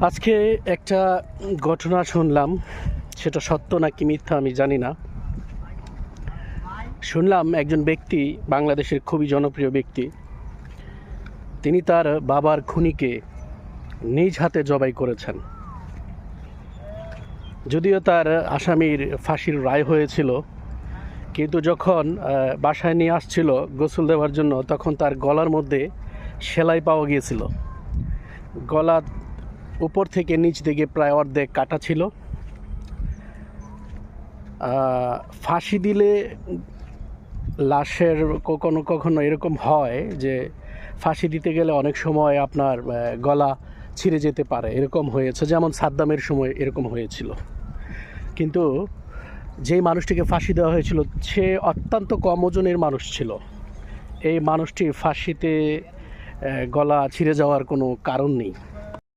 আজকে একটা ঘটনা শুনলাম, সেটা সত্য নাকি মিথ্যা আমি জানি না। শুনলাম একজন ব্যক্তি, বাংলাদেশের খুবই জনপ্রিয় ব্যক্তি, তিনি তার বাবার খুনিকে নিজ হাতে জবাই করেছেন। যদিও তার আসামির ফাঁসির রায় হয়েছিল, কিন্তু যখন বাসায় নিয়ে আসছিল গোসল দেওয়ার জন্য, তখন তার গলার মধ্যে সেলাই পাওয়া গিয়েছিল। গলা উপর থেকে নিচ দিকে প্রায় অর্ধেক কাটা ছিল। ফাঁসি দিলে লাশের কখনো কখনো এরকম হয় যে ফাঁসি দিতে গেলে অনেক সময় আপনার গলা ছিঁড়ে যেতে পারে, এরকম হয়েছে। যেমন সাদ্দামের সময় এরকম হয়েছিল। কিন্তু যেই মানুষটিকে ফাঁসি দেওয়া হয়েছিল সে অত্যন্ত কম ওজনের মানুষ ছিল। এই মানুষটির ফাঁসিতে গলা ছিঁড়ে যাওয়ার কোনো কারণ নেই।